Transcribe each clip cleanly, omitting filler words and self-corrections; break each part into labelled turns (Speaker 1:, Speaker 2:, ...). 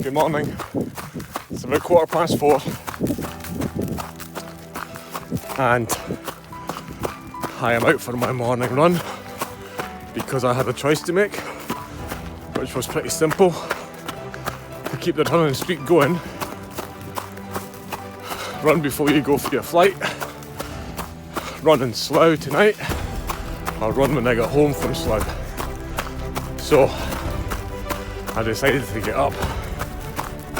Speaker 1: Good morning. It's about 4:15 and I am out for my morning run because I had a choice to make, which was pretty simple. To keep the running streak going, run before you go for your flight, run in Slough tonight, or run when I get home from Slough. So I decided to get up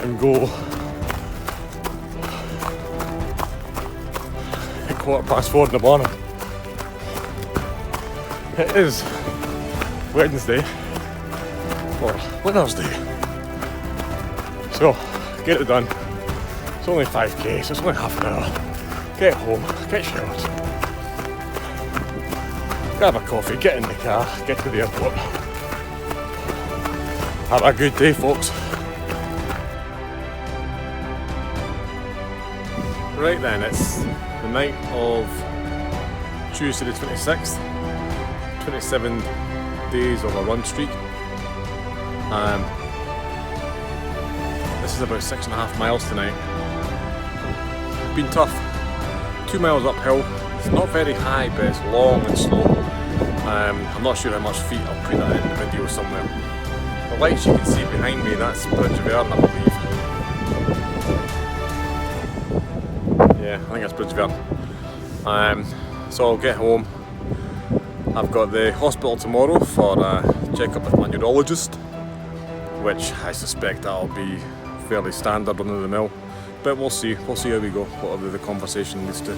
Speaker 1: and go at 4:15 in the morning. It is Wednesday or Wednesday, so get it done. It's only 5k, so it's only half an hour. Get home, get showered, grab a coffee, get in the car, get to the airport. Have a good day, folks. Right then, it's the night of Tuesday the 26th, 27 days of a run streak. This is about 6.5 miles tonight. Been tough. 2 miles uphill. It's not very high, but it's long and slow. I'm not sure how much feet. I'll put that in the video somewhere. The lights you can see behind me, that's Bridge of Erne, I believe. Yeah, I think that's Bridge of Erne. So I'll get home. I've got the hospital tomorrow for a check-up with my neurologist, which I suspect that'll be fairly standard, run of the mill. But we'll see how we go, whatever the conversation leads to.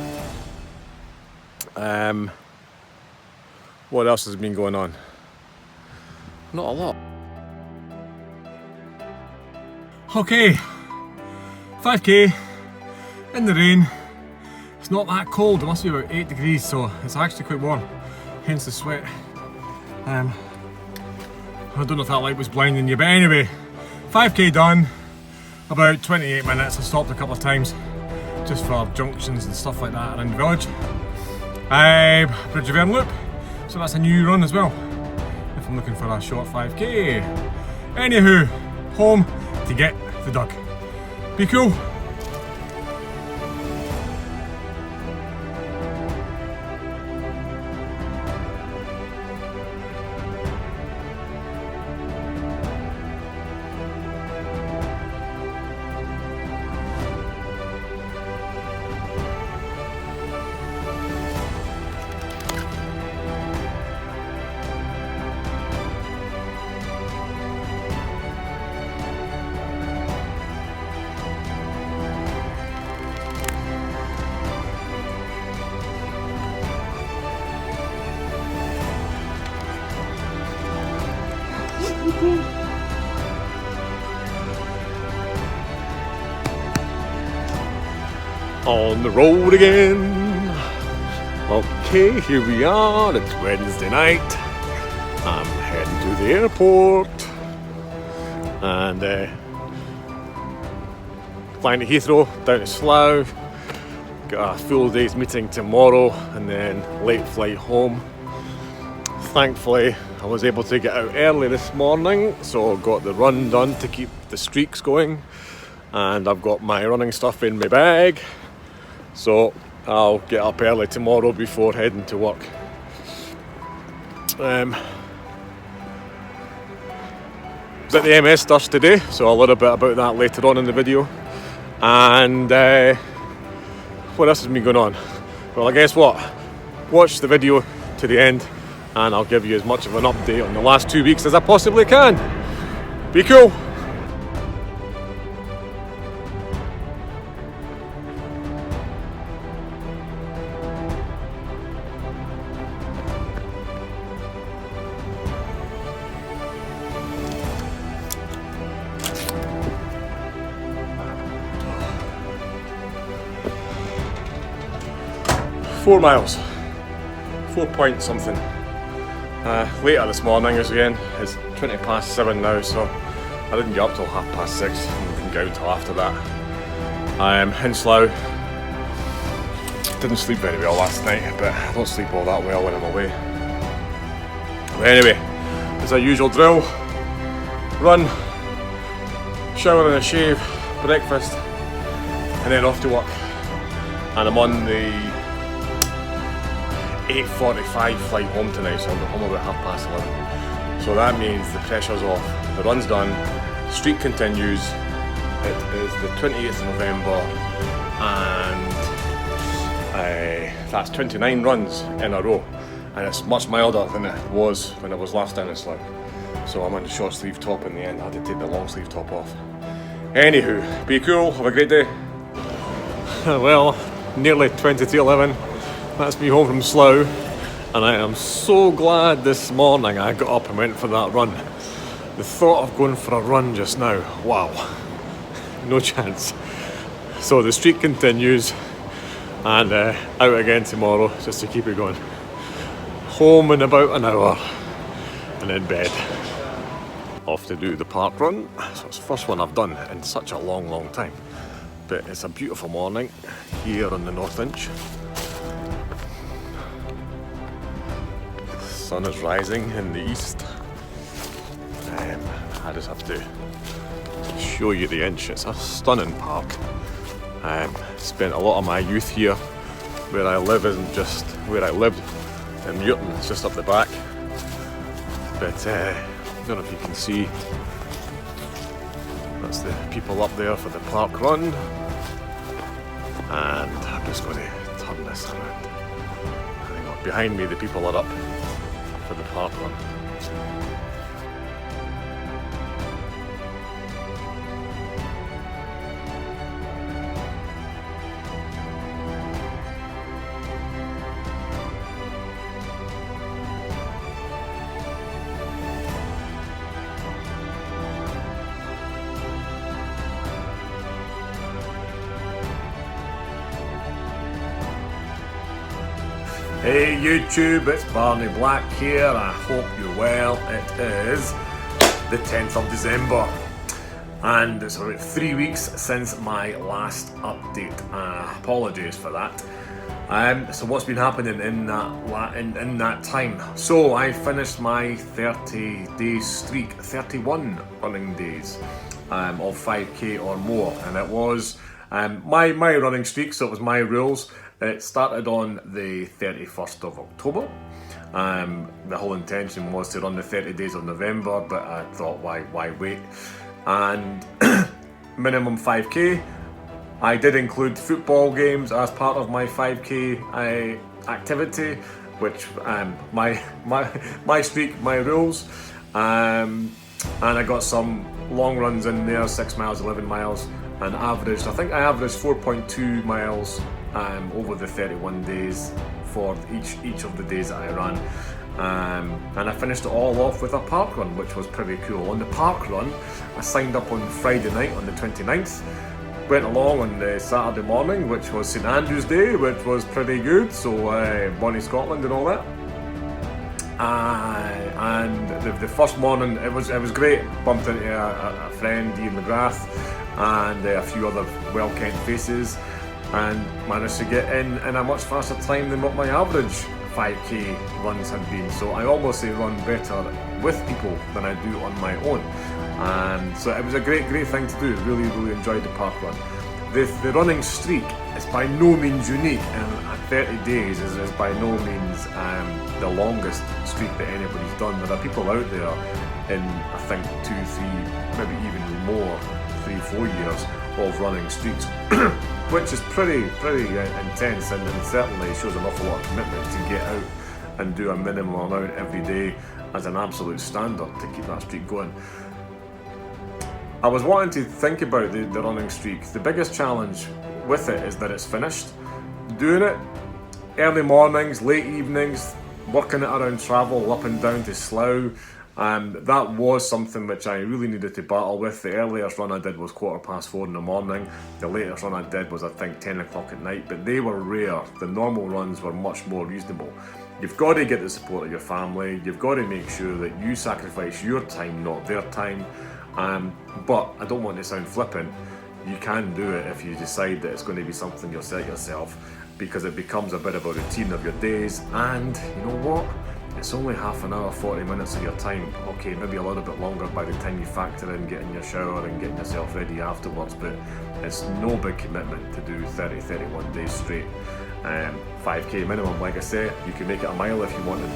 Speaker 1: What else has been going on? Not a lot. Okay, 5k in the rain. It's not that cold, it must be about 8 degrees, so it's actually quite warm, hence the sweat. I don't know if that light was blinding you, but anyway, 5k done, about 28 minutes. I stopped a couple of times just for junctions and stuff like that around the village. Bridge of Erne loop, so that's a new run as well, if I'm looking for a short 5k. Anywho, home to get the dug. Be cool. On the road again. Okay, here we are. It's Wednesday night. I'm heading to the airport and flying to Heathrow, down to Slough. Got a full day's meeting tomorrow and then late flight home. Thankfully, I was able to get out early this morning, so got the run done to keep the streaks going, and I've got my running stuff in my bag, so I'll get up early tomorrow before heading to work. I was at the MS Thirst today, so a little bit about that later on in the video. And what else has been going on? Well, I guess what? Watch the video to the end and I'll give you as much of an update on the last 2 weeks as I possibly can. Be cool. Four miles, 4 point something. Later this morning again, it's 7:20 now, so I didn't get up till 6:30 and didn't get out till after that. I am in Slough. Didn't sleep very well last night, but I don't sleep all that well when I'm away. But anyway, it's a usual drill. Run, shower and a shave, breakfast, and then off to work. And I'm on the 8:45 flight home tonight, so I'll be home about 11:30. So that means the pressure's off, the run's done, the streak continues. It is the 28th of November, and that's 29 runs in a row, and it's much milder than it was when I was last down in Slough. So I'm on the short sleeve top in the end. I had to take the long sleeve top off. Anywho, be cool, have a great day. Well, nearly 20 to 11. That's me home from Slough, and I am so glad this morning I got up and went for that run. The thought of going for a run just now, wow, no chance. So the streak continues, and out again tomorrow just to keep it going. Home in about an hour, and in bed. Off to do the park run. So it's the first one I've done in such a long time. But it's a beautiful morning here on the North Inch. The sun is rising in the east. I just have to show you the Inch. It's a stunning park. Spent a lot of my youth here. Where I live isn't just where I lived in Newton, it's just up the back. But I don't know if you can see, that's the people up there for the park run. And I'm just going to turn this around. Hang on, behind me the people are up for the park run. Hey YouTube, it's Barney Black here. I hope you're well. It is the 10th of December and it's about 3 weeks since my last update. Apologies for that. So what's been happening in that time? So I finished my 30-day streak, 31 running days of 5k or more, and it was my running streak, so it was my rules. It started on the 31st of October. The whole intention was to run the 30 days of November, but I thought why wait? And minimum 5k. I did include football games as part of my 5k activity, which my streak, my rules. And I got some long runs in there, 6 miles, 11 miles, and averaged, I think I averaged 4.2 miles over the 31 days for each of the days that I ran. And I finished it all off with a park run, which was pretty cool. On the park run, I signed up on Friday night on the 29th, went along on the Saturday morning, which was St Andrew's Day, which was pretty good, so Bonnie Scotland and all that. And the first morning, it was great. Bumped into a friend, Ian McGrath, and a few other well-kent faces, and managed to get in a much faster time than what my average 5k runs had been. So I almost say run better with people than I do on my own. And so it was a great thing to do. Really enjoyed the park run. The running streak is by no means unique, and 30 days is by no means the longest streak that anybody's done. There are people out there in, I think, 2, 3, maybe even more, 3, 4 years of running streaks, which is pretty intense, and certainly shows an awful lot of commitment to get out and do a minimum amount every day as an absolute standard to keep that streak going. I was wanting to think about the running streak. The biggest challenge with it is that it's finished. Doing it early mornings, late evenings, working it around travel up and down to Slough, that was something which I really needed to battle with. The earliest run I did was 4:15 in the morning. The latest run I did was, I think, 10 o'clock at night, but they were rare. The normal runs were much more reasonable. You've got to get the support of your family. You've got to make sure that you sacrifice your time, not their time. But I don't want to sound flippant. You can do it if you decide that it's going to be something you'll set yourself, because it becomes a bit of a routine of your days. And you know what? it's only half an hour, 40 minutes of your time. Okay, maybe a little bit longer by the time you factor in getting your shower and getting yourself ready afterwards, but it's no big commitment to do 30, 31 days straight. 5k minimum, like I say. You can make it a mile if you wanted,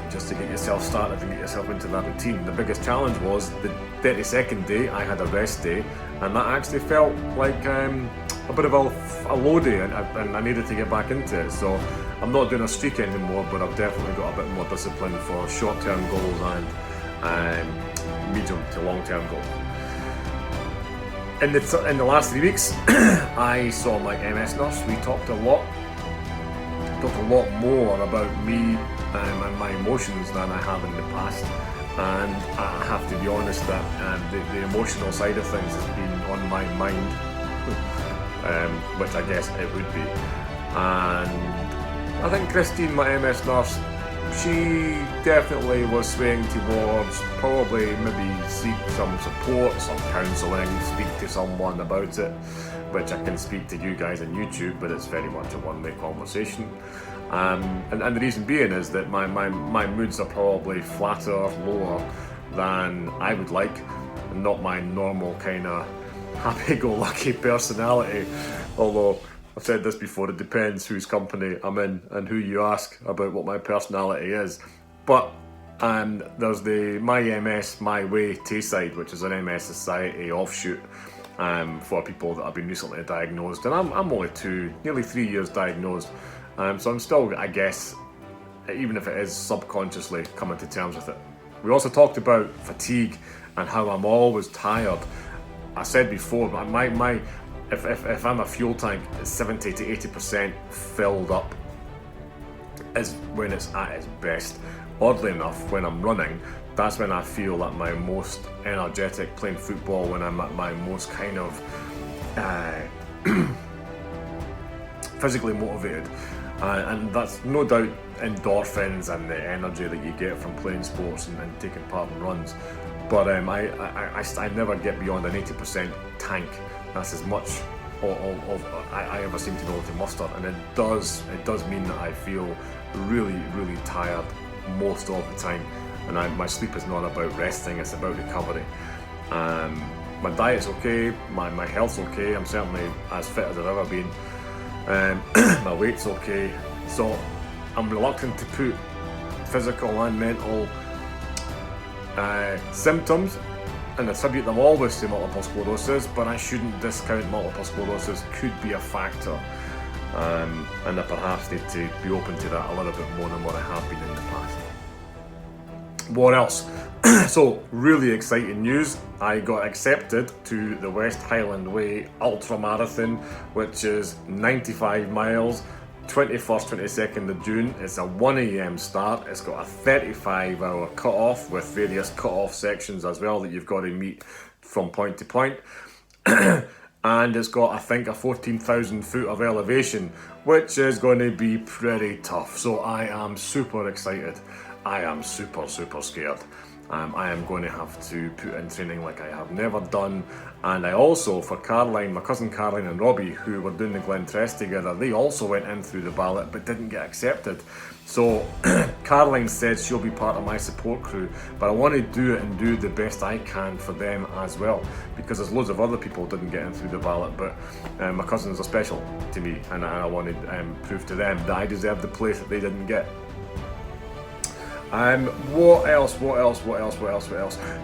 Speaker 1: just to get yourself started and get yourself into that routine. The biggest challenge was the 32nd day. I had a rest day, and that actually felt like a bit of a low day, and I needed to get back into it. So I'm not doing a streak anymore, but I've definitely got a bit more discipline for short-term goals and medium to long-term goals. In the last 3 weeks, I saw my MS nurse. We talked a lot more about me and my emotions than I have in the past. And I have to be honest that the emotional side of things has been on my mind, which I guess it would be. And I think Christine, my MS nurse, she definitely was swaying towards probably maybe seek some support, some counselling, speak to someone about it, which I can speak to you guys on YouTube, but it's very much a one-way conversation. And the reason being is that my moods are probably flatter, lower than I would like, and not my normal kind of happy-go-lucky personality, although I've said this before, it depends whose company I'm in and who you ask about what my personality is. But there's the My MS, My Way Tayside, which is an MS Society offshoot for people that have been recently diagnosed. And I'm only nearly 3 years diagnosed. So I'm still, I guess, even if it is subconsciously, coming to terms with it. We also talked about fatigue and how I'm always tired. I said before, if I'm a fuel tank, 70 to 80% filled up is when it's at its best. Oddly enough, when I'm running, that's when I feel at my most energetic playing football, when I'm at my most kind of physically motivated. And that's no doubt endorphins and the energy that you get from playing sports and taking part in runs. But I never get beyond an 80% tank. That's as much I ever seem to be able to muster, and it does mean that I feel really, really tired most of the time. And my sleep is not about resting; it's about recovery. My diet's okay, my health's okay. I'm certainly as fit as I've ever been. My weight's okay, so I'm reluctant to put physical and mental symptoms and attribute them always to multiple sclerosis, but I shouldn't discount multiple sclerosis could be a factor, and I perhaps need to be open to that a little bit more than what I have been in the past. What else? So, really exciting news. I got accepted to the West Highland Way Ultra Marathon, which is 95 miles, 21st, 22nd of June. It's a 1 a.m. start. It's got a 35-hour cut-off with various cut-off sections as well that you've got to meet from point to point. And it's got, I think, a 14,000 foot of elevation, which is going to be pretty tough. So I am super excited. I am super, super scared. I am going to have to put in training like I have never done. And I also, for Caroline, my cousin Caroline and Robbie, who were doing the Glentress together, they also went in through the ballot but didn't get accepted. So Caroline said she'll be part of my support crew, but I want to do it and do the best I can for them as well, because there's loads of other people who didn't get in through the ballot, but my cousins are special to me, and I want to prove to them that I deserve the place that they didn't get. What else?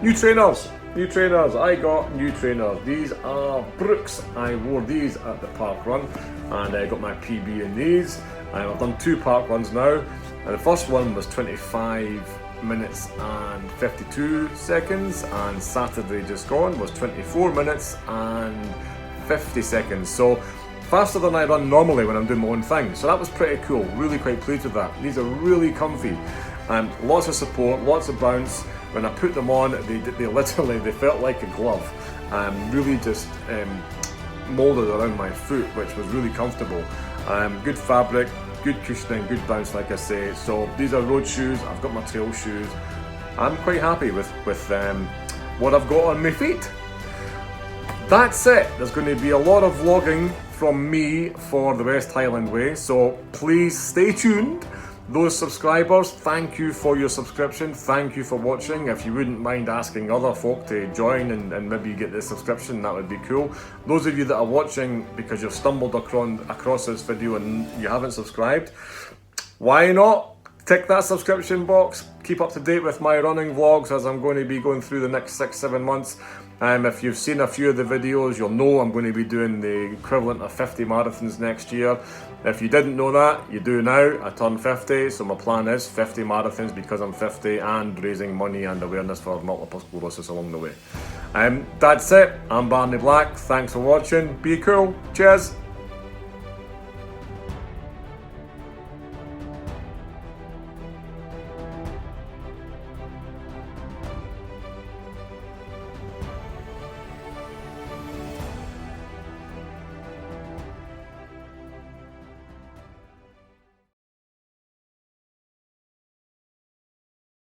Speaker 1: New trainers. I got new trainers. These are Brooks. I wore these at the park run, and I got my PB in these. I've done 2 park runs now, and the first one was 25 minutes and 52 seconds, and Saturday just gone was 24 minutes and 50 seconds. So faster than I run normally when I'm doing my own thing. So that was pretty cool. Really quite pleased with that. These are really comfy. Lots of support, lots of bounce. When I put them on, they literally, they felt like a glove. Really just moulded around my foot, which was really comfortable. Good fabric, good cushioning, good bounce, like I say. So these are road shoes. I've got my trail shoes. I'm quite happy with what I've got on my feet. That's it. There's going to be a lot of vlogging from me for the West Highland Way, so please stay tuned. Those subscribers, thank you for your subscription, thank you for watching. If you wouldn't mind asking other folk to join and maybe get the subscription, that would be cool. Those of you that are watching because you've stumbled across this video and you haven't subscribed, why not? Tick that subscription box, keep up to date with my running vlogs as I'm going to be going through the next 6-7 months. If you've seen a few of the videos, you'll know I'm going to be doing the equivalent of 50 marathons next year. If you didn't know that, you do now. I turned 50, so my plan is 50 marathons because I'm 50 and raising money and awareness for multiple sclerosis along the way. That's it. I'm Barney Black. Thanks for watching. Be cool. Cheers.